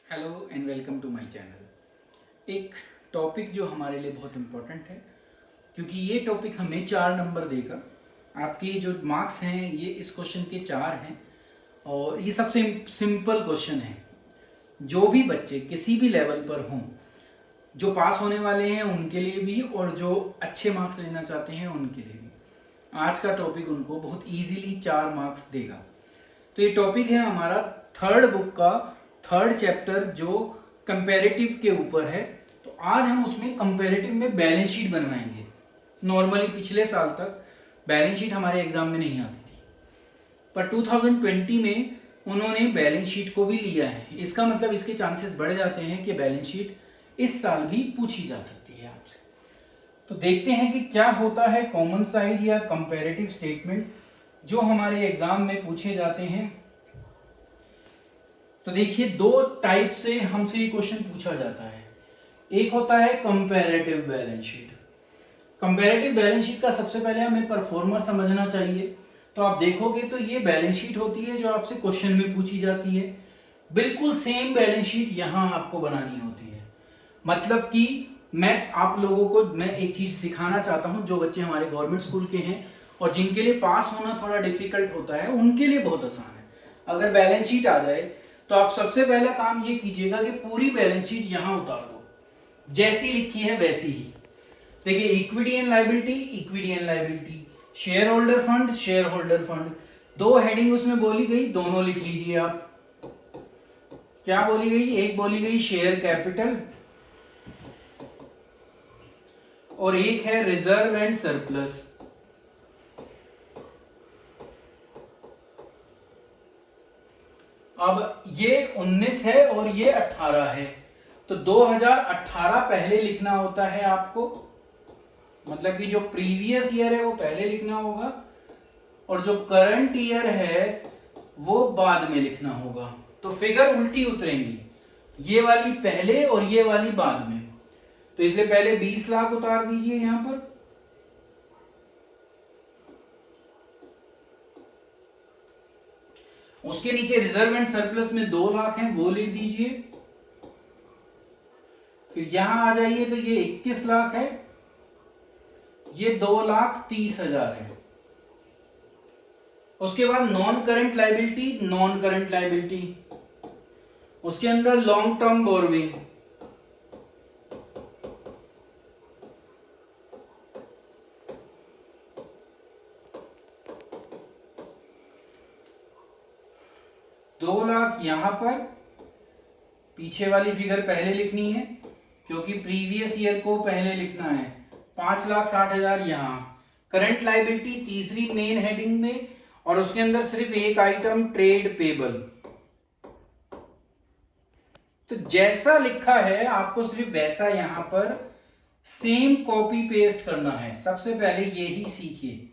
Hello and welcome to my channel. एक topic जो हमारे लिए बहुत इम्पोर्टेंट है, क्योंकि ये टॉपिक हमें 4 नंबर देगा। आपके जो मार्क्स हैं ये इस क्वेश्चन के 4 हैं और ये सबसे सिंपल क्वेश्चन है। जो भी बच्चे किसी भी लेवल पर हों, जो पास होने वाले हैं उनके लिए भी और जो अच्छे मार्क्स लेना चाहते हैं उनके लिए भी, आज का टॉपिक उनको बहुत ईजीली 4 मार्क्स देगा। तो ये टॉपिक है हमारा थर्ड बुक का थर्ड चैप्टर जो कंपैरेटिव के ऊपर है। तो आज हम उसमें कंपैरेटिव में बैलेंस शीट बनवाएंगे। नॉर्मली पिछले साल तक बैलेंस शीट हमारे एग्जाम में नहीं आती थी, पर 2020 में उन्होंने बैलेंस शीट को भी लिया है। इसका मतलब इसके चांसेस बढ़ जाते हैं कि बैलेंस शीट इस साल भी पूछी जा सकती है आपसे। तो देखते हैं कि क्या होता है कॉमन साइज या कंपैरेटिव स्टेटमेंट जो हमारे एग्जाम में पूछे जाते हैं। तो देखिए, 2 टाइप से हमसे ये क्वेश्चन पूछा जाता है। एक होता है comparative balance sheet. Comparative balance sheet का सबसे पहले हमें परफॉर्मा समझना चाहिए। तो आप देखोगे तो ये बैलेंस शीट होती है जो आपसे क्वेश्चन में पूछी जाती है। बिल्कुल सेम बैलेंस शीट यहाँ आपको बनानी होती है। मतलब कि मैं आप लोगों को एक चीज सिखाना चाहता हूँ। जो बच्चे हमारे गवर्नमेंट स्कूल के हैं और जिनके लिए पास होना थोड़ा डिफिकल्ट होता है, उनके लिए बहुत आसान है। अगर बैलेंस शीट आ जाए तो आप सबसे पहला काम ये कीजिएगा कि पूरी बैलेंस शीट यहां उतार दो, जैसी लिखी है वैसी ही। देखिए, equity and liability, share holder fund, 2 heading उसमें बोली गई, दोनों लिख लीजिए आप। क्या बोली गई? एक बोली गई शेयर कैपिटल और एक है रिजर्व एंड सरप्लस। अब ये 19 है और ये 18 है, तो 2018 पहले लिखना होता है आपको। मतलब कि जो प्रीवियस ईयर है वो पहले लिखना होगा और जो करंट ईयर है वो बाद में लिखना होगा। तो फिगर उल्टी उतरेंगी, ये वाली पहले और ये वाली बाद में। तो इसलिए पहले 20 लाख उतार दीजिए यहां पर। उसके नीचे रिजर्व एंड सरप्लस में 2 लाख हैं, वो लिख दीजिए। फिर यहां आ जाइए तो ये 21 लाख है, ये 2,30,000 है। उसके बाद नॉन करंट लायबिलिटी, उसके अंदर लॉन्ग टर्म बोरोइंग, दो लाख यहां पर। पीछे वाली फिगर पहले लिखनी है क्योंकि प्रीवियस ईयर को पहले लिखना है। 5,60,000 यहां। करंट लायबिलिटी तीसरी मेन हेडिंग में और उसके अंदर सिर्फ एक आइटम ट्रेड पेबल। तो जैसा लिखा है आपको सिर्फ वैसा यहां पर सेम कॉपी पेस्ट करना है। सबसे पहले यही सीखिए,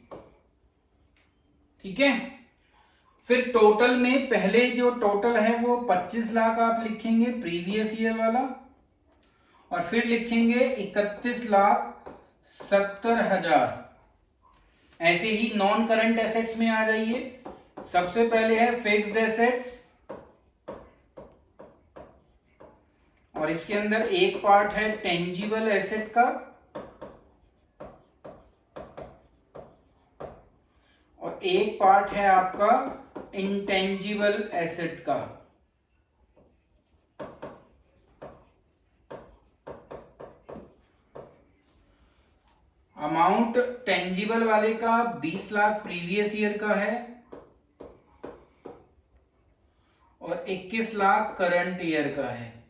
ठीक है। फिर टोटल में पहले जो टोटल है वो 25 लाख आप लिखेंगे, प्रीवियस ईयर वाला, और फिर लिखेंगे 31,70,000। ऐसे ही नॉन करंट एसेट्स में आ जाइए। सबसे पहले है फिक्स्ड एसेट्स और इसके अंदर एक पार्ट है टेंजिबल एसेट का और एक पार्ट है आपका इंटेंजिबल एसेट का। अमाउंट टेंजिबल वाले का 20 लाख प्रीवियस ईयर का है और 21 लाख करंट ईयर का है।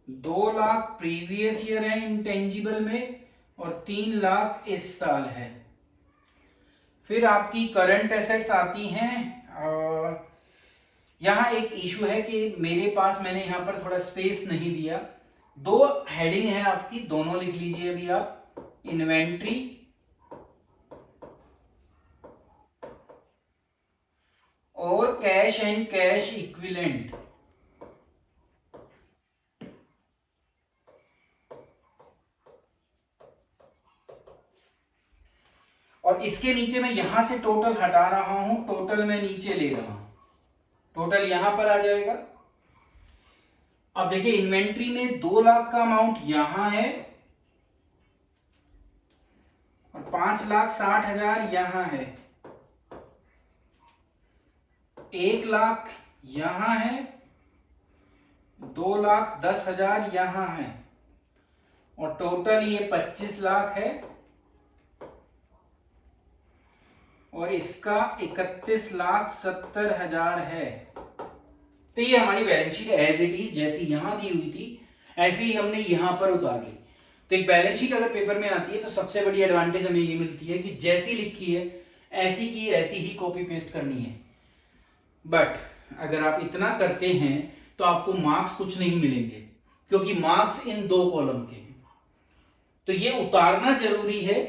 2 लाख प्रीवियस ईयर है इंटेंजिबल में और 3 लाख इस साल है। फिर आपकी करंट एसेट्स आती हैं। यहां एक इशू है कि मेरे पास मैंने यहां पर थोड़ा स्पेस नहीं दिया। 2 हेडिंग है आपकी, दोनों लिख लीजिए अभी आप। इन्वेंट्री और कैश एंड कैश इक्विवेलेंट। और इसके नीचे मैं यहां से टोटल हटा रहा हूं, टोटल मैं नीचे ले रहा हूं, टोटल यहां पर आ जाएगा। अब देखिए इन्वेंट्री में 2 लाख का अमाउंट यहां है और 5,60,000 यहां है, 1 लाख यहां है, 2,10,000 यहां है और टोटल ये 25 लाख है और इसका 31,70,000 है। तो ये हमारी balance sheet as it is जैसी यहां दी हुई थी ऐसे ही हमने यहां पर उतार ली। तो एक बैलेंस शीट अगर पेपर में आती है तो सबसे बड़ी एडवांटेज हमें ये मिलती है कि जैसी लिखी है ऐसी की ऐसी ही कॉपी पेस्ट करनी है। बट अगर आप इतना करते हैं तो आपको मार्क्स कुछ नहीं मिलेंगे क्योंकि मार्क्स इन 2 कॉलम के हैं। तो ये उतारना जरूरी है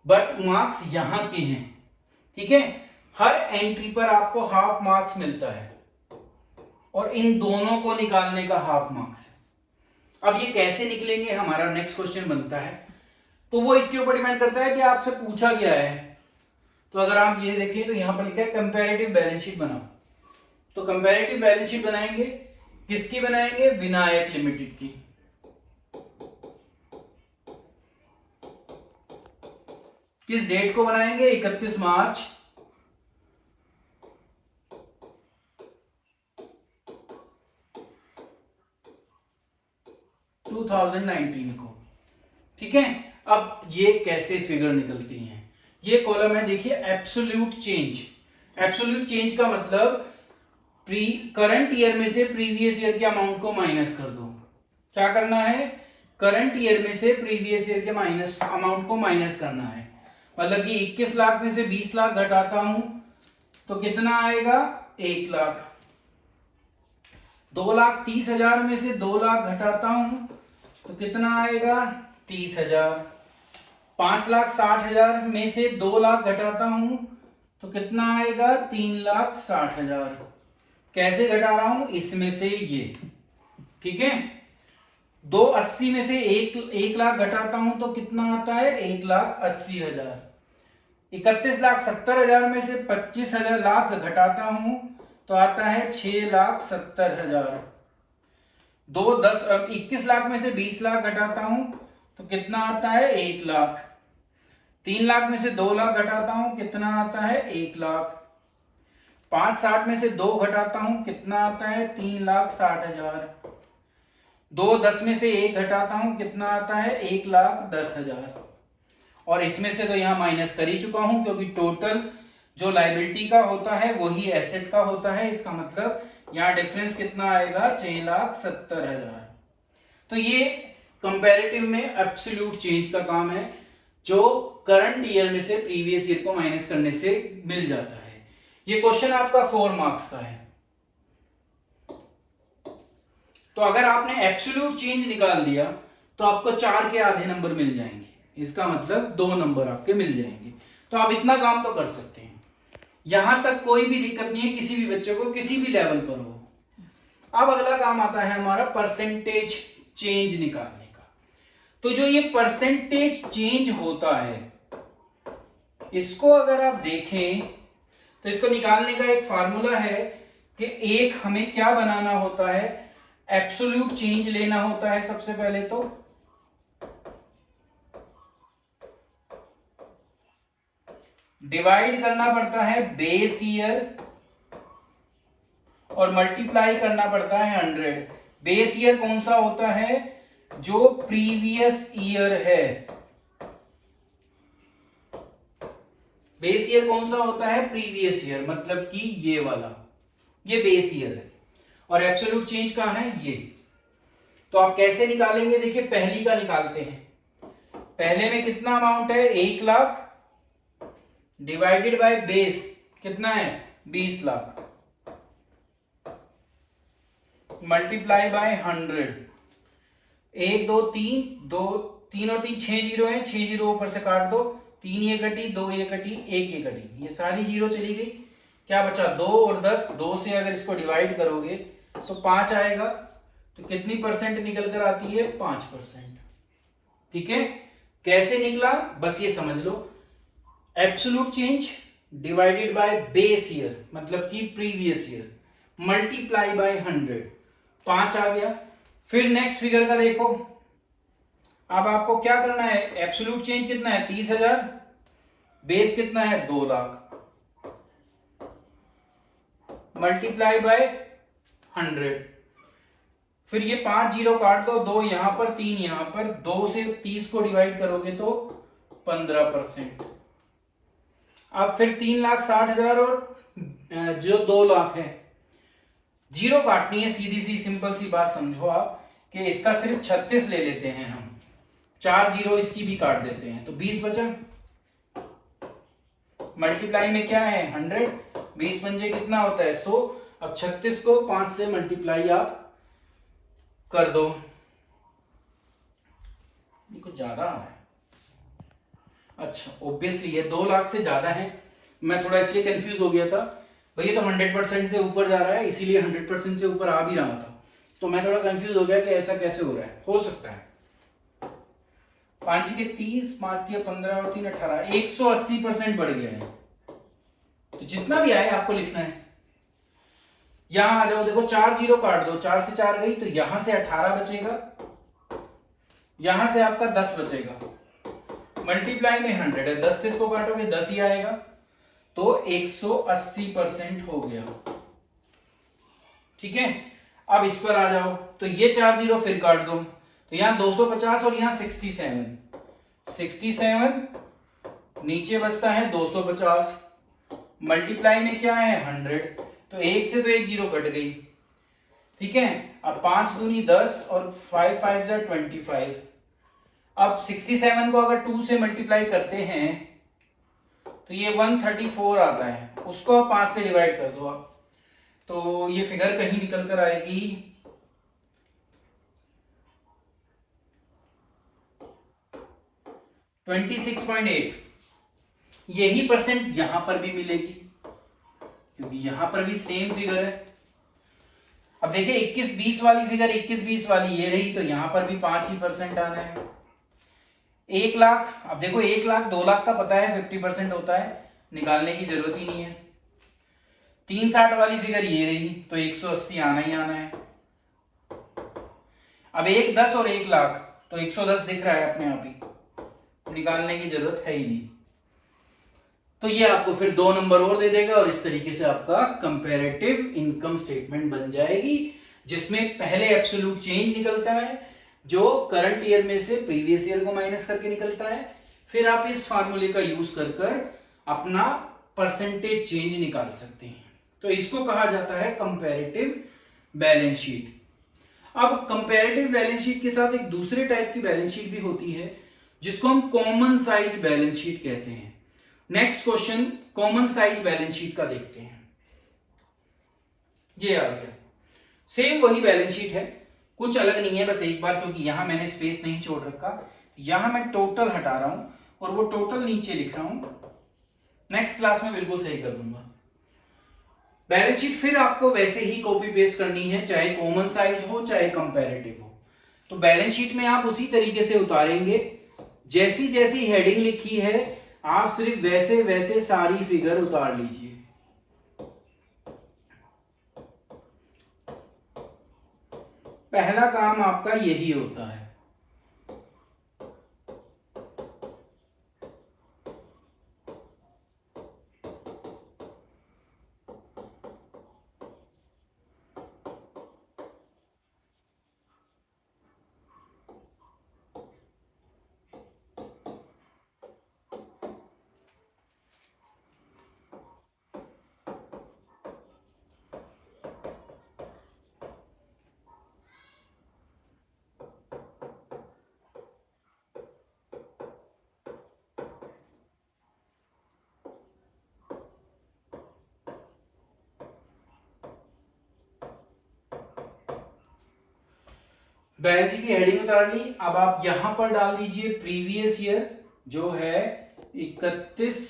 बट मार्क्स यहां के हैं, ठीक है। हर एंट्री पर आपको हाफ मार्क्स मिलता है और इन दोनों को निकालने का हाफ मार्क्स है। अब ये कैसे निकलेंगे हमारा नेक्स्ट क्वेश्चन बनता है, तो वो इसके ऊपर डिपेंड करता है कि आपसे पूछा गया है। तो अगर आप ये देखिए तो यहां पर लिखा है कंपैरेटिव बैलेंस शीट बनाओ। तो कंपैरेटिव बैलेंस शीट बनाएंगे, किसकी बनाएंगे? विनायक लिमिटेड की। किस डेट को बनाएंगे? 31 मार्च 2019 को, ठीक है। अब ये कैसे फिगर निकलती हैं? ये कॉलम है देखिए एब्सोल्यूट चेंज। एब्सोल्यूट चेंज का मतलब करंट ईयर में से प्रीवियस ईयर के अमाउंट को माइनस कर दो। क्या करना है? करंट ईयर में से प्रीवियस ईयर के अमाउंट को माइनस करना है। मतलब कि 21 लाख में से 20 लाख घटाता हूं तो कितना आएगा? 1 लाख। 2,30,000 में से 2 लाख घटाता हूं तो कितना आएगा? 30,000। 5,60,000 में से 2 लाख घटाता हूं तो कितना आएगा? 3,60,000। कैसे घटा रहा हूं? इसमें से ये, ठीक है। 280 में से 1 लाख घटाता हूं तो कितना आता है? 1,80,000। 31,70,000 में से 25,000 लाख घटाता हूं तो आता है 6,70,000। 21 लाख में से 20 लाख घटाता हूं तो कितना आता है? 1 लाख। 3 लाख में से 2 लाख घटाता हूं कितना आता है? 1 लाख। 5,60 में से 2 घटाता हूं कितना आता है? 3,60,000। 2,10 में से 1 घटाता हूं कितना आता है? 1,10,000। और इसमें से तो यहां माइनस कर ही चुका हूं क्योंकि टोटल जो लायबिलिटी का होता है वही एसेट का होता है। इसका मतलब यहां डिफरेंस कितना आएगा? 6,70,000। तो ये कंपैरेटिव में एब्सोल्यूट चेंज का काम है जो करंट ईयर में से प्रीवियस ईयर को माइनस करने से मिल जाता है। ये क्वेश्चन आपका 4 मार्क्स का है। तो अगर आपने एब्सोल्यूट चेंज निकाल दिया तो आपको 4 के आधे नंबर मिल जाएंगे। इसका मतलब 2 नंबर आपके मिल जाएंगे। तो आप इतना काम तो कर सकते हैं। यहां तक कोई भी दिक्कत नहीं है किसी भी बच्चे को, किसी भी लेवल पर हो। अब अगला काम आता है हमारा परसेंटेज चेंज निकालने का। तो जो ये परसेंटेज चेंज होता है इसको अगर आप देखें तो इसको निकालने का एक फार्मूला है कि एक हमें क्या बनाना होता है? एब्सोल्यूट चेंज लेना होता है सबसे पहले। तो डिवाइड करना पड़ता है बेस ईयर और मल्टीप्लाई करना पड़ता है 100। बेस ईयर कौन सा होता है? जो प्रीवियस ईयर है। बेस ईयर कौन सा होता है? प्रीवियस ईयर, मतलब कि ये वाला, ये बेस ईयर है। और एब्सोल्यूट चेंज कहां है? ये। तो आप कैसे निकालेंगे? देखिए पहली का निकालते हैं। पहले में कितना अमाउंट है? 1 लाख डिवाइडेड बाय बेस कितना है? 20 लाख मल्टीप्लाई बाय 100। 1 2 3 2 3 और 3 6 जीरो है, 6 जीरो ऊपर से काट दो। 3 ये कटी, 2 ये कटी, 1 ये कटी, ये सारी जीरो चली गई। क्या बचा? 2 और 10। 2 से अगर इसको डिवाइड करोगे तो 5 आएगा। तो कितनी परसेंट निकल कर आती है? 5%। ठीक है। कैसे निकला बस ये समझ लो। Absolute change divided by base year मतलब कि प्रीवियस ईयर मल्टीप्लाई बाय 100। 5 आ गया। फिर नेक्स्ट फिगर का देखो, अब आपको क्या करना है, एब्सोल्यूट चेंज कितना है 30,000, बेस कितना है 2 लाख, मल्टीप्लाई बाय 100। फिर ये 5 जीरो काट दो, 2 यहां पर 3 यहां पर, 2 से 30 को डिवाइड करोगे तो 15%। अब फिर 3,60,000 और जो 2 लाख है, जीरो काटनी है, सीधी सी सिंपल सी बात समझो आप कि इसका सिर्फ 36 ले लेते हैं हम, 4 जीरो इसकी भी काट देते हैं तो 20 बचा, मल्टीप्लाई में क्या है 100, 20 पंजे कितना होता है 100। अब 36 को 5 से मल्टीप्लाई आप कर दो, ये कुछ ज्यादा आ रहा है। अच्छा ऑब्वियसली ये 2 लाख से ज्यादा है, मैं थोड़ा इसलिए कंफ्यूज हो गया था, भैया तो 100% से ऊपर जा रहा है इसीलिए 100% से ऊपर आ भी रहा था, तो मैं थोड़ा कंफ्यूज हो गया कि ऐसा कैसे हो रहा है। हो सकता है 5 के 30, 5 या 15 और 3 18, 180% बढ़ गया है। तो जितना भी आए आपको लिखना है। यहां आ जाओ, देखो 4 जीरो काट दो, 4 से 4 गई तो यहां से 18 बचेगा, यहां से आपका 10 बचेगा, मल्टीप्लाई में 100 है, 10 से इसको काटोगे 10 ही आएगा, तो 180% हो गया। ठीक है, अब इस पर आ जाओ, तो ये 4 जीरो फिर काट दो, तो यहां 250 और यहां 67, नीचे बचता है 250, मल्टीप्लाई में क्या है 100, तो 1 से तो 1 जीरो कट गई। ठीक है, अब 5 दूनी 10 और 5 5 जा 25। अब 67 को अगर 2 से मल्टीप्लाई करते हैं तो ये 134 आता है, उसको आप 5 से डिवाइड कर दो आप, तो ये फिगर कहीं निकल कर आएगी 26.8। यही परसेंट यहां पर भी मिलेगी क्योंकि यहां पर भी सेम फिगर है। अब देखिए 21-20 वाली फिगर, 21-20 वाली ये रही, तो यहां पर भी 5 ही परसेंट आना है। 1 लाख, अब देखो 1 लाख 2 लाख का पता है 50% होता है, निकालने की जरूरत ही नहीं है। 360 वाली फिगर ये रही, तो 180 आना ही आना है। अब 1 10 और 1 लाख, तो 110 दिख रहा है अपने आप ही, निकालने की जरूरत है ही नहीं। तो ये आपको फिर 2 नंबर और दे देगा और इस तरीके से आपका कंपैरेटिव इनकम स्टेटमेंट बन जाएगी, जिसमें पहले एब्सोल्यूट चेंज निकलता है जो करंट ईयर में से प्रीवियस ईयर को माइनस करके निकलता है, फिर आप इस फार्मूले का यूज कर कर अपना परसेंटेज चेंज निकाल सकते हैं। तो इसको कहा जाता है कंपैरेटिव बैलेंस शीट। अब कंपैरेटिव बैलेंस शीट के साथ एक दूसरे टाइप की बैलेंस शीट भी होती है जिसको हम कॉमन साइज बैलेंस शीट कहते हैं। Next question common size balance sheet का देखते हैं। ये आ गया, सेम वही बैलेंस शीट है, कुछ अलग नहीं है, बस एक बार क्योंकि यहां मैंने स्पेस नहीं छोड़ रखा, यहां मैं टोटल हटा रहा हूं और वो टोटल नीचे लिख रहा हूं, नेक्स्ट क्लास में बिल्कुल सही कर दूंगा। बैलेंस शीट फिर आपको वैसे ही कॉपी पेस्ट करनी है, चाहे कॉमन साइज हो चाहे कंपैरेटिव हो। तो बैलेंस शीट में आप उसी तरीके से उतारेंगे, जैसी जैसी हेडिंग लिखी है आप सिर्फ वैसे वैसे सारी फिगर उतार लीजिए। पहला काम आपका यही होता है। बैलेंस शीट की हेडिंग उतार ली, अब आप यहां पर डाल दीजिए प्रीवियस ईयर जो है 31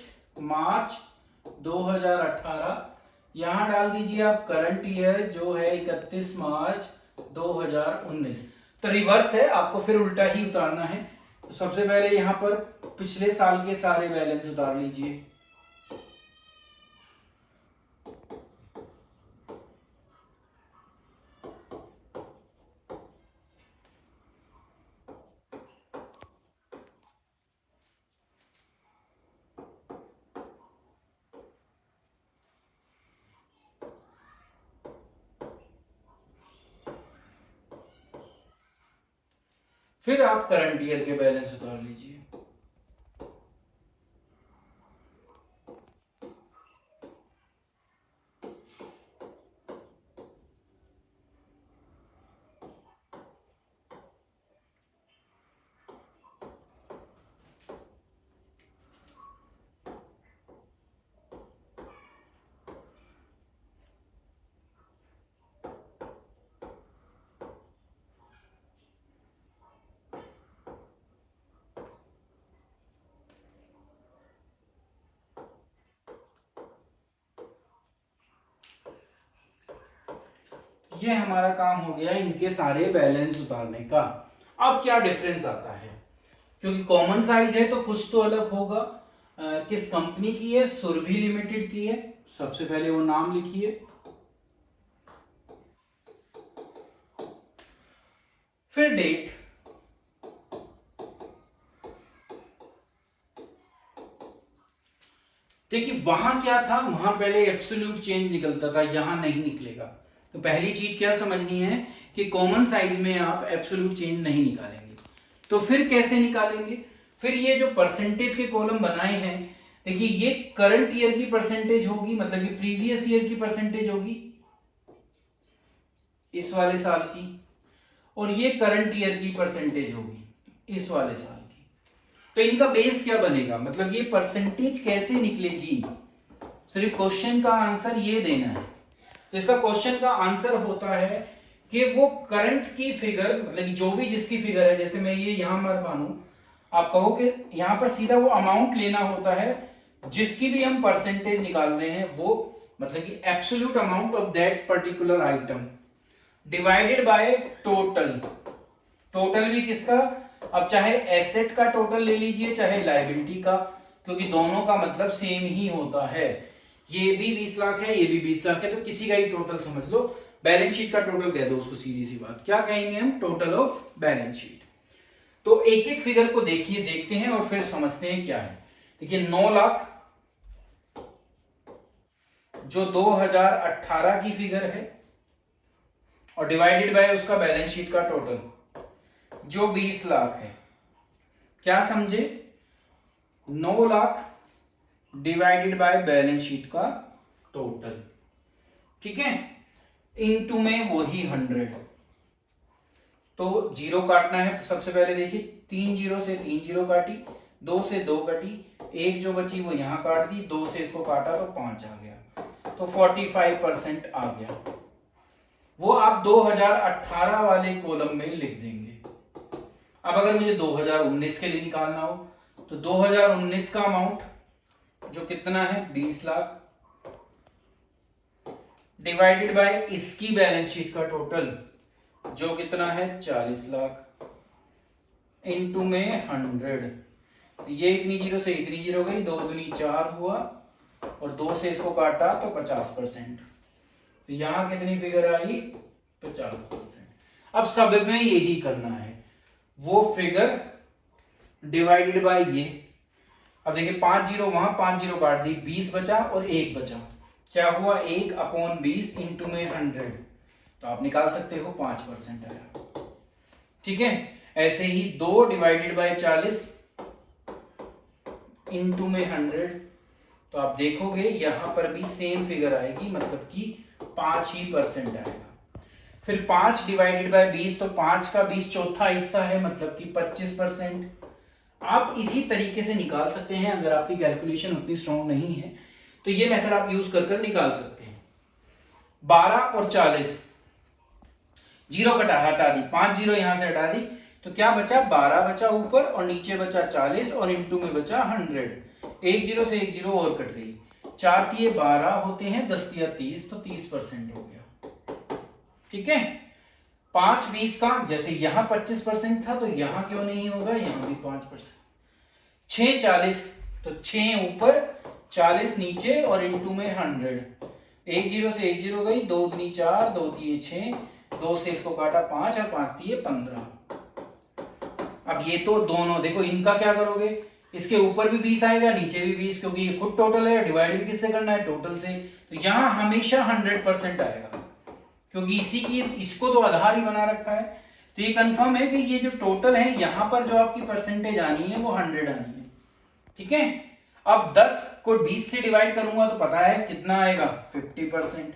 मार्च 2018, यहां डाल दीजिए आप करंट ईयर जो है 31 मार्च 2019। तो रिवर्स है, आपको फिर उल्टा ही उतारना है। तो सबसे पहले यहां पर पिछले साल के सारे बैलेंस उतार लीजिए। फिर आप करंट ईयर के बैलेंस उतार लीजिए। ये हमारा काम हो गया इनके सारे बैलेंस उतारने का। अब क्या डिफरेंस आता है, क्योंकि कॉमन साइज है तो कुछ तो अलग होगा। किस कंपनी की है? सुरभि लिमिटेड की है। सबसे पहले वो नाम लिखिए, फिर डेट, देखिए वहां क्या था, वहां पहले एब्सोल्यूट चेंज निकलता था, यहां नहीं निकलेगा। तो पहली चीज क्या समझनी है कि कॉमन साइज में आप एब्सोल्यूट चेंज नहीं निकालेंगे। तो फिर कैसे निकालेंगे? फिर ये जो परसेंटेज के कॉलम बनाए हैं, देखिए ये करंट ईयर की परसेंटेज होगी, मतलब कि प्रीवियस ईयर की परसेंटेज होगी इस वाले साल की, और ये करंट ईयर की परसेंटेज होगी इस वाले साल की। तो इनका बेस क्या बनेगा, मतलब ये परसेंटेज कैसे निकलेगी? सिर्फ क्वेश्चन का आंसर ये देना है। तो इसका क्वेश्चन का आंसर होता है कि वो करंट की फिगर, मतलब जो भी जिसकी फिगर है, जैसे मैं ये यहां मर मानू, आप कहो कि यहां पर सीधा वो अमाउंट लेना होता है जिसकी भी हम परसेंटेज निकाल रहे हैं, वो मतलब कि absolute amount of that particular item divided by total. Total भी किसका? अब चाहे एसेट का टोटल ले लीजिए चाहे लायबिलिटी का, क्योंकि दोनों का मतलब सेम ही होता है। ये भी 20 लाख है, ये भी 20 लाख है, तो किसी का ही टोटल समझ लो। बैलेंस शीट का टोटल कह दो उसको, सीधी सी बात। क्या कहेंगे हम? Total of balance sheet. तो एक एक फिगर को देखिए, देखते हैं और फिर समझते हैं क्या है। देखिए 9 लाख जो 2018 की फिगर है, और डिवाइडेड बाय उसका बैलेंस शीट का टोटल जो 20 लाख है। क्या समझे? 9 lakh divided by balance sheet का टोटल, ठीक है, इनटू में वही 100। तो जीरो काटना है सबसे पहले। देखिए 3 जीरो से 3 जीरो काटी, 2 से 2 कटी, एक जो बची वो यहां काट दी, 2 से इसको काटा तो 5 आ गया, तो 45% आ गया। वो आप 2018 वाले कॉलम में लिख देंगे। अब अगर मुझे 2019 के लिए निकालना हो तो 2019 का अमाउंट जो कितना है 20 लाख डिवाइडेड बाय इसकी बैलेंस शीट का टोटल जो कितना है 40 लाख इनटू में 100। ये इतनी जीरो से इतनी जीरो गई, 2 दूनी 4 हुआ, और 2 से इसको काटा तो 50%। तो यहां कितनी फिगर आई? 50%। अब सब में यही करना है, वो फिगर डिवाइडेड बाय ये। अब देखिए 5 जीरो वहां, 5 जीरो काट दी, 20 बचा और 1 बचा, क्या हुआ 1/20 इंटू में 100। तो आप निकाल सकते हो 5% आया, ठीक है। ऐसे ही 2 डिवाइडेड बाय 40 इंटू में 100, तो आप देखोगे यहां पर भी सेम फिगर आएगी, मतलब कि 5% आएगा। फिर 5 डिवाइडेड बाय 20, तो 5 का 20 चौथा हिस्सा है, मतलब कि 25%। आप इसी तरीके से निकाल सकते हैं। अगर आपकी कैलकुलेशन उतनी स्ट्रॉन्ग नहीं है तो ये मेथड आप यूज कर निकाल सकते हैं। 12 और 40, जीरो हटा दी, 5 जीरो यहां से हटा दी, तो क्या बचा? 12 बचा ऊपर, और नीचे बचा 40, और इंटू में बचा 100। एक जीरो से एक जीरो और कट गई, 4 तिये 12 होते हैं, 10 तिया 30, तो 30% हो गया, ठीक है। 5 20 का, जैसे यहां 25% था तो यहां क्यों नहीं होगा, यहां भी 5%। 6 40, तो 6 ऊपर 40 नीचे और इंटू में 100। एक जीरो से एक जीरो गई, 2 दूनी 4, 2 तिये 6, 2 से इसको काटा 5 और 5 तिये 15। अब ये तो दोनों देखो, इनका क्या करोगे, इसके ऊपर भी 20 आएगा, नीचे भी 20, क्योंकि ये खुद टोटल है, डिवाइड भी किससे करना है? टोटल से। तो यहां हमेशा 100% आएगा, क्योंकि इसी की इसको तो आधार ही बना रखा है। तो ये कंफर्म है कि ये जो टोटल है यहाँ पर जो आपकी परसेंटेज आनी है वो 100 आनी है। ठीक है, अब 10 को 20 से डिवाइड करूंगा तो पता है कितना आएगा 50%।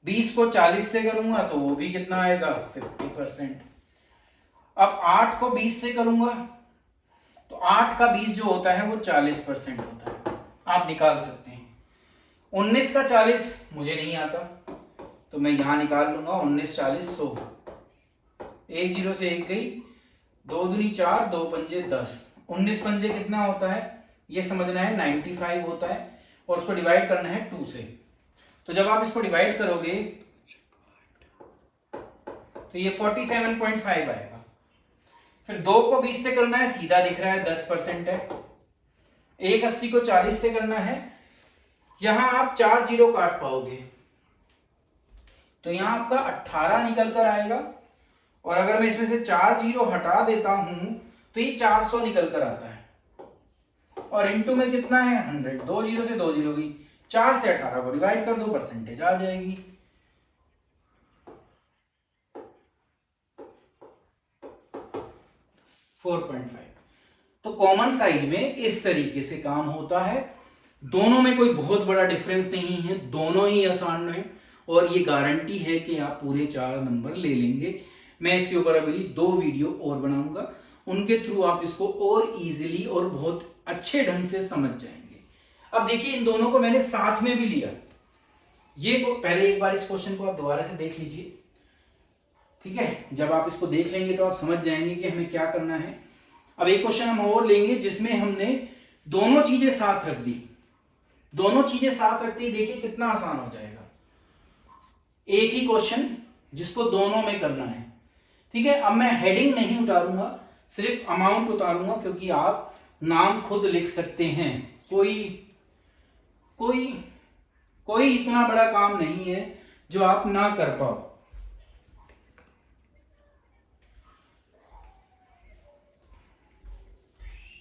20 को 40 से करूंगा तो वो भी कितना आएगा 50%। अब 8 को 20 से करूंगा तो 8 का 20 जो होता है वो 40% होता है, आप निकाल सकते हैं। 19 का 40 मुझे नहीं आता तो मैं यहां निकाल लूंगा, 19 40 100, एक जीरो से एक गई, 2 दूनी 4, 2 पंजे 10, 19 पंजे कितना होता है ये समझना है 95 होता है, और उसको डिवाइड करना है 2 से। तो जब आप इसको डिवाइड करोगे तो ये 47.5 आएगा। फिर 2 को 20 से करना है, सीधा दिख रहा है 10% है। 180 को 40 से करना है, यहां आप 4 जीरो काट पाओगे तो यहां आपका 18 निकल कर आएगा, और अगर मैं इसमें से 4 जीरो हटा देता हूं तो ये 400 निकल कर आता है, और इनटू में कितना है 100, 2 जीरो से 2 जीरो गई, 4 से 18 को डिवाइड कर दो, परसेंटेज आ जाएगी। तो कॉमन साइज में इस तरीके से काम होता है। दोनों में कोई बहुत बड़ा डिफरेंस नहीं है, दोनों ही आसान है, और ये गारंटी है कि आप पूरे 4 नंबर ले लेंगे। मैं इसके ऊपर अभी 2 वीडियो और बनाऊंगा, उनके थ्रू आप इसको और इजीली और बहुत अच्छे ढंग से समझ जाएंगे। अब देखिए, इन दोनों को मैंने साथ में भी लिया। ये पहले एक बार इस क्वेश्चन को आप दोबारा से देख लीजिए, ठीक है। जब आप इसको देख लेंगे तो आप समझ जाएंगे कि हमें क्या करना है। अब एक क्वेश्चन हम और लेंगे जिसमें हमने दोनों चीजें साथ रख दी। दोनों चीजें साथ रखते ही देखिए कितना आसान हो जाएगा। एक ही क्वेश्चन जिसको दोनों में करना है, ठीक है। अब मैं हेडिंग नहीं उतारूंगा, सिर्फ अमाउंट उतारूंगा, क्योंकि आप नाम खुद लिख सकते हैं। कोई इतना बड़ा काम नहीं है जो आप ना कर पाओ।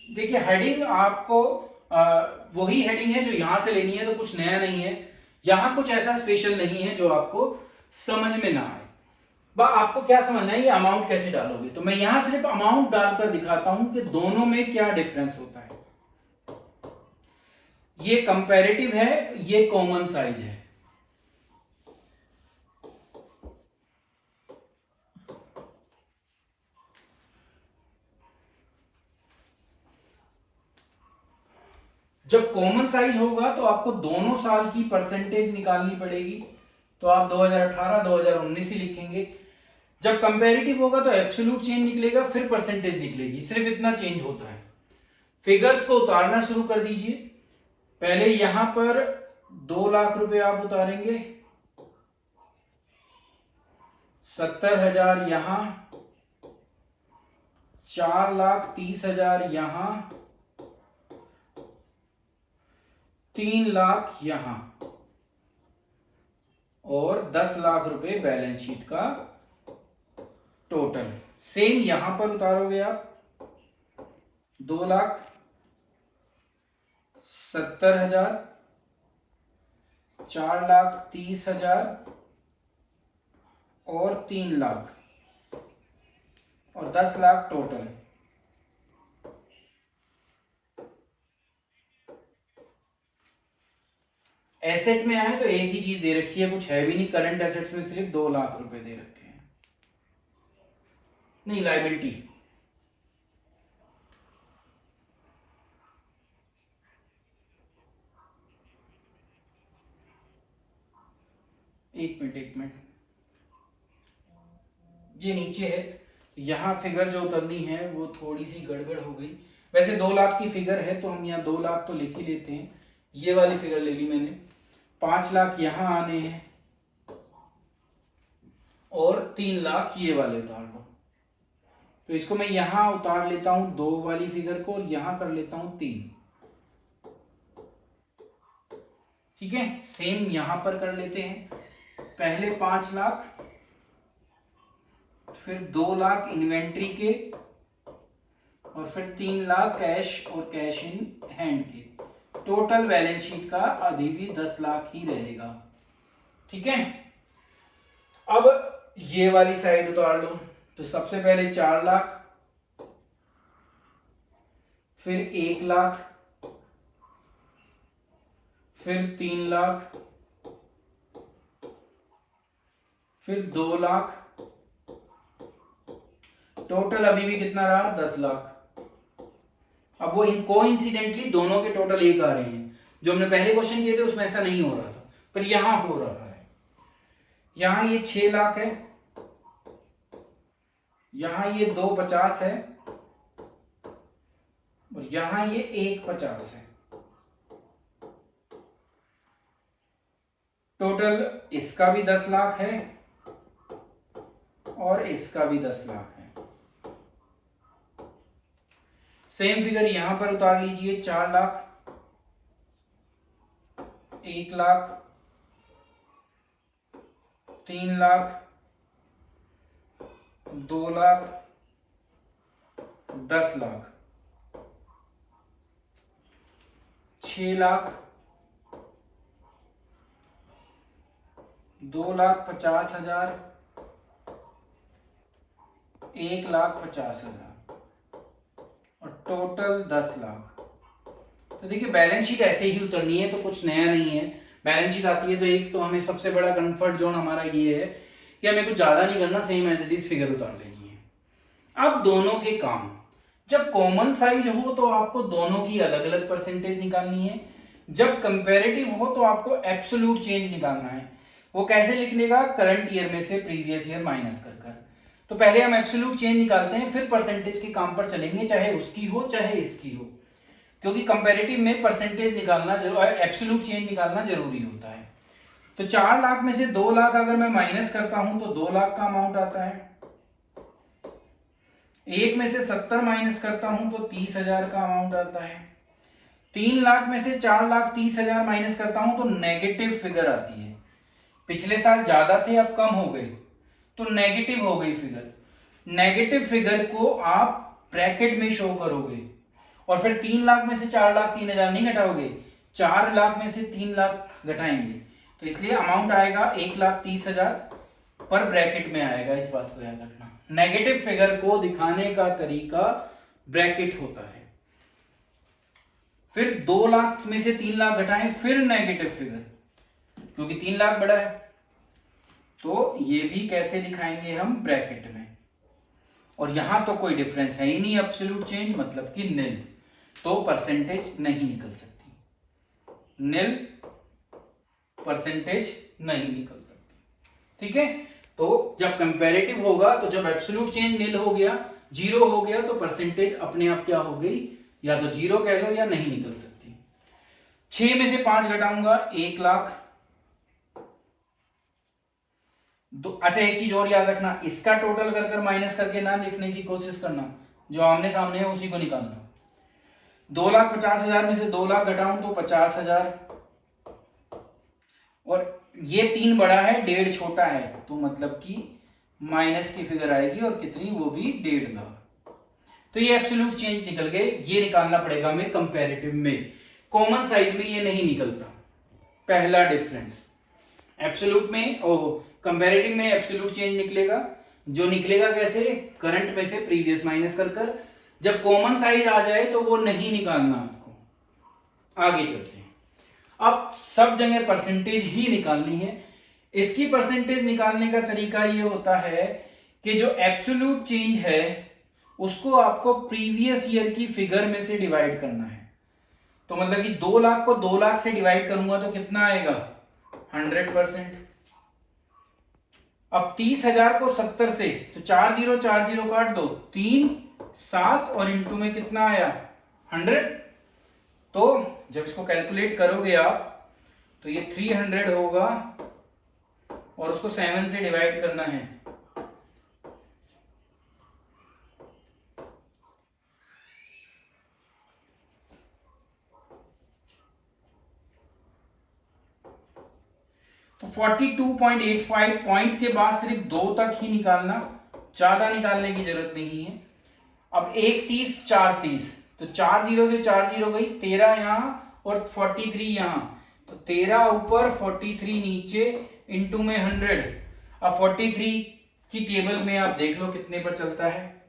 देखिए, हेडिंग आपको वही हेडिंग है जो यहां से लेनी है, तो कुछ नया नहीं है। यहां कुछ ऐसा स्पेशल नहीं है जो आपको समझ में ना आए। आपको क्या समझना है, ये अमाउंट कैसे डालोगे, तो मैं यहां सिर्फ अमाउंट डालकर दिखाता हूं कि दोनों में क्या डिफरेंस होता है। ये कंपैरेटिव है, ये कॉमन साइज है। जब कॉमन साइज होगा तो आपको दोनों साल की परसेंटेज निकालनी पड़ेगी, तो आप 2018 2019 ही लिखेंगे। जब कंपैरेटिव होगा तो एब्सोल्यूट चेंज निकलेगा, फिर परसेंटेज निकलेगी, सिर्फ इतना चेंज होता है। फिगर्स को उतारना शुरू कर दीजिए। पहले यहां पर 2 लाख रुपए आप उतारेंगे, 70,000 यहां, 4,30,000 यहां, 3 लाख यहां, और 10 लाख रुपए बैलेंस शीट का टोटल। सेम यहां पर उतारोगे आप, 2,70,000, 4,30,000 और 3 लाख, और 10 लाख टोटल। एसेट में आए तो एक ही चीज दे रखी है, कुछ है भी नहीं। करंट एसेट्स में सिर्फ 2 लाख रुपए दे रखे हैं, नहीं लायबिलिटी। एक मिनट, ये नीचे है, यहां फिगर जो उतरनी है वो थोड़ी सी गड़बड़ हो गई। वैसे 2 लाख की फिगर है तो हम यहाँ 2 लाख तो लिख ही लेते हैं। ये वाली फिगर ले ली मैंने, 5 लाख यहां आने हैं, और 3 लाख ये वाले उतार लो। तो इसको मैं यहां उतार लेता हूं 2 वाली फिगर को, और यहां कर लेता हूं 3, ठीक है। सेम यहां पर कर लेते हैं, पहले 5 लाख, फिर 2 लाख इन्वेंट्री के, और फिर 3 लाख कैश और कैश इन हैंड के। टोटल बैलेंस शीट का अभी भी 10 लाख ही रहेगा, ठीक है। अब ये वाली साइड उतार लो, तो सबसे पहले 4 लाख, फिर 1 लाख, फिर 3 लाख, फिर 2 लाख, टोटल अभी भी कितना रहा 10 लाख। अब वो कोइंसिडेंटली दोनों के टोटल एक आ रहे हैं। जो हमने पहले क्वेश्चन किए थे उसमें ऐसा नहीं हो रहा था, पर यहां हो रहा है। यहां ये 6 लाख है, यहां ये 250 है, और यहां ये 150 है। टोटल इसका भी 10 लाख है और इसका भी 10 लाख है। सेम फिगर यहां पर उतार लीजिए, 4 लाख, 1 लाख, 3 लाख, 2 लाख, 10 लाख, 6 लाख, 2,50,000, 1,50,000 और टोटल 10 लाख। तो देखिए बैलेंस शीट ऐसे ही उतरनी है, तो कुछ नया नहीं है। बैलेंस शीट आती है तो एक तो हमें सबसे बड़ा कंफर्ट जोन हमारा ये है कि हमें कुछ ज्यादा नहीं करना, same as it is figure उतार लेनी है। अब दोनों के काम, जब कॉमन साइज हो तो आपको दोनों की अलग अलग परसेंटेज निकालनी है, जब कंपैरेटिव हो तो आपको एब्सोल्यूट चेंज निकालना है। वो कैसे लिखने का, करंट ईयर में से प्रीवियस ईयर माइनस कर कर। तो पहले हम एब्सोल्यूट चेंज निकालते हैं, फिर परसेंटेज के काम पर चलेंगे, चाहे उसकी हो चाहे इसकी हो, क्योंकि कंपैरेटिव में परसेंटेज निकालना, एब्सोल्यूट चेंज निकालना जरूरी होता है। तो 4 लाख में से 2 लाख अगर मैं माइनस करता हूं तो 2 लाख का अमाउंट आता है। 1 में से 70 माइनस करता हूं तो 30,000 का अमाउंट आता है। 3 लाख में से 4,30,000 माइनस करता हूं तो नेगेटिव फिगर आती है। पिछले साल ज्यादा थे, अब कम हो गई, तो नेगेटिव हो गई फिगर। नेगेटिव फिगर को आप ब्रैकेट में शो करोगे, और फिर 3 लाख में से 4,03,000 नहीं घटाओगे, 4 लाख में से 3 लाख घटाएंगे, तो इसलिए अमाउंट आएगा 1,30,000 पर ब्रैकेट में आएगा। इस बात को याद रखना, नेगेटिव फिगर को दिखाने का तरीका ब्रैकेट होता है। फिर 2 लाख में से 3 लाख घटाएं, फिर नेगेटिव फिगर, क्योंकि 3 लाख बड़ा है, तो ये भी कैसे दिखाएंगे हम, ब्रैकेट में। और यहां तो कोई डिफरेंस है ही नहीं, एब्सोल्यूट चेंज मतलब कि निल, तो परसेंटेज नहीं निकल सकती, निल परसेंटेज नहीं निकल सकती। ठीक है, तो जब कंपैरेटिव होगा, तो जब एब्सोल्यूट चेंज निल हो गया, जीरो हो गया, तो परसेंटेज अपने आप क्या हो गई, या तो जीरो कह लो या नहीं निकल सकती। 6 में से 5 घटाऊंगा 1 लाख। अच्छा एक चीज और याद रखना, इसका टोटल कर कर माइनस करके ना लिखने की कोशिश करना, जो आमने सामने है उसी को निकालना। 2,50,000 में से 2 लाख घटाऊं तो 50,000, और ये 3 बड़ा है, 1.5 छोटा है, तो मतलब कि माइनस की फिगर आएगी, और कितनी, वो भी 1.5 लाख। तो ये एब्सोल्यूट चेंज निकल गए, ये निकालना पड़ेगा हमें कंपैरेटिव में, कॉमन साइज में ये नहीं निकलता। पहला डिफरेंस, एब्सोल्यूट में कंपैरेटिव में एब्सोल्यूट चेंज निकलेगा, जो निकलेगा कैसे, करंट में से प्रीवियस माइनस कर कर। जब कॉमन साइज आ जाए तो वो नहीं निकालना आपको। आगे चलते हैं, अब सब जगह परसेंटेज ही निकालनी है। इसकी परसेंटेज निकालने का तरीका ये होता है कि जो एब्सोल्यूट चेंज है उसको आपको प्रीवियस ईयर की फिगर में से डिवाइड करना है। तो मतलब कि 2 लाख को 2 लाख से डिवाइड करूंगा तो कितना आएगा, 100%। अब 30,000 को 70 से, तो 4 0 4 0 काट दो, 3 7 और इंटू में कितना आया, 100। तो जब इसको कैलकुलेट करोगे आप तो ये 300 होगा, और उसको 7 से डिवाइड करना है। तो 42.85 पॉइंट के बाद सिर्फ 2 तक ही निकालना, ज्यादा निकालने की जरूरत नहीं है। अब 1 30 4 30, तो 4 0 से 4 0 गई, 13 यहां और 43 यहां, तो 13 ऊपर 43 नीचे, इंटू में 100। अब 43 की टेबल में आप देख लो कितने पर चलता है।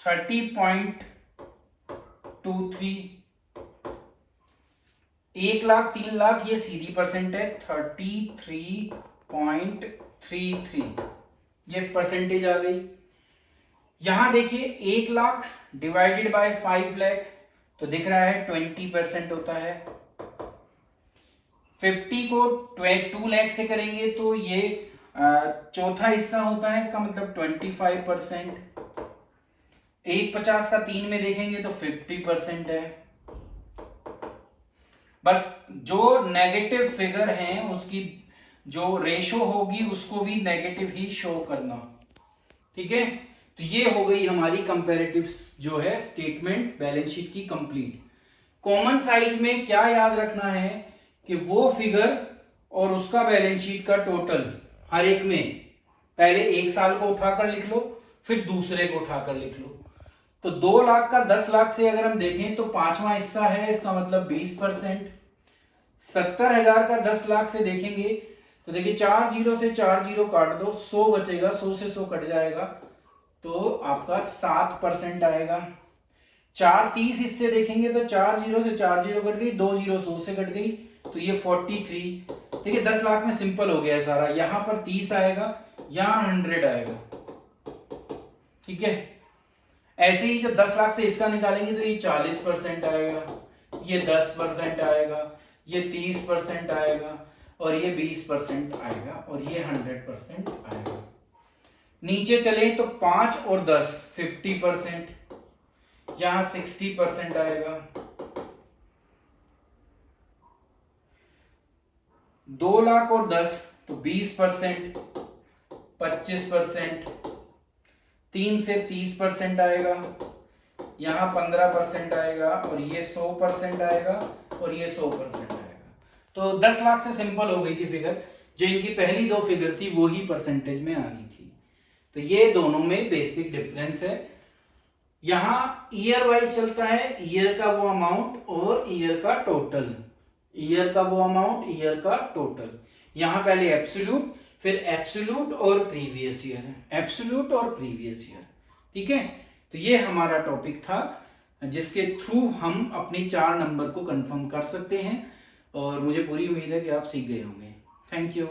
$30.23, 1,00,000, 3,00,000 ये सीधी परसेंट है। 33.33 ये परसेंटेज आ गई। यहां देखिए 1,00,000 डिवाइडेड बाय 5,00,000 तो दिख रहा है 20% होता है। 50 को 2,00,000 से करेंगे तो ये चौथा हिस्सा होता है, इसका मतलब 25%। 1,50 का 3 में देखेंगे तो 50% है। बस जो नेगेटिव फिगर है उसकी जो रेशो होगी उसको भी नेगेटिव ही शो करना, ठीक है। तो ये हो गई हमारी कंपैरेटिव जो है स्टेटमेंट बैलेंस शीट की कंप्लीट। कॉमन साइज में क्या याद रखना है कि वो फिगर और उसका बैलेंस शीट का टोटल हर एक में पहले एक साल को उठाकर लिख लो, फिर दूसरे को उठाकर लिख लो। तो 2,00,000 का 10,00,000 से अगर हम देखें तो पांचवा हिस्सा है, इसका मतलब 20%। 70,000 का 10,00,000 से देखेंगे तो देखिए 4 जीरो से 4 जीरो काट दो, 100 बचेगा, 100 से 100 कट जाएगा तो आपका 7% आएगा। 4 30 हिस्से देखेंगे तो 4 जीरो से 4 जीरो कट गई, 2 जीरो 100 से कट गई तो ये 43। देखिए 10,00,000 में सिंपल हो गया है सारा। यहां पर 30 आएगा, यहां 100 आएगा, ठीक है। ऐसे ही जब 10,00,000 से इसका निकालेंगे तो ये 40% आएगा, ये 10% आएगा, ये 30% आएगा और ये 20% आएगा और ये 100% आएगा। नीचे चले तो 5 और 10 50%, यहां 60% आएगा। 2,00,000 और 10 तो 20%, 25%, 3 से 30% आएगा, यहां 15% आएगा और ये 100% आएगा और ये 100% आएगा। तो 10,00,000 से सिंपल हो गई थी फिगर। जो इनकी पहली दो फिगर थी वो ही परसेंटेज में आ गई थी। तो ये दोनों में बेसिक डिफरेंस है। यहां ईयर वाइज चलता है, ईयर का वो अमाउंट और ईयर का टोटल, ईयर का वो अमाउंट, ईयर का टोटल। यहां पहले एब्सोल्यूट, फिर एब्सोल्यूट और प्रीवियस ईयर है, एब्सोल्यूट और प्रीवियस ईयर, ठीक है। तो ये हमारा टॉपिक था जिसके थ्रू हम अपनी 4 नंबर को कंफर्म कर सकते हैं और मुझे पूरी उम्मीद है कि आप सीख गए होंगे। Thank you.